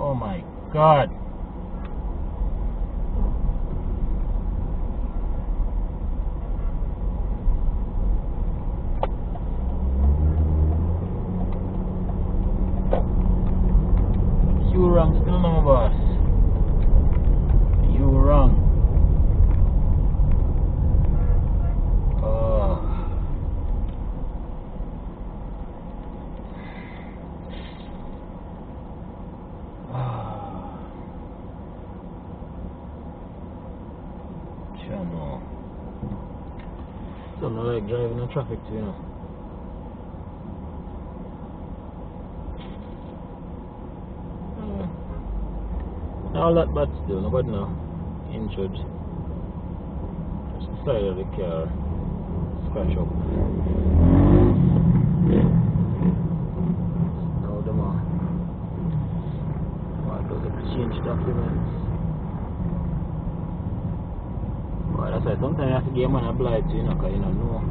Oh my God. You wrong still, no, my boss. You wrong. Oh. Channel. Something like driving in traffic too, you know. All that bad still, nobody now injured. Just the side of the car scratch up. Now them want to exchange documents. But that's why sometimes you have to give a man a blight, you know, because you don't know.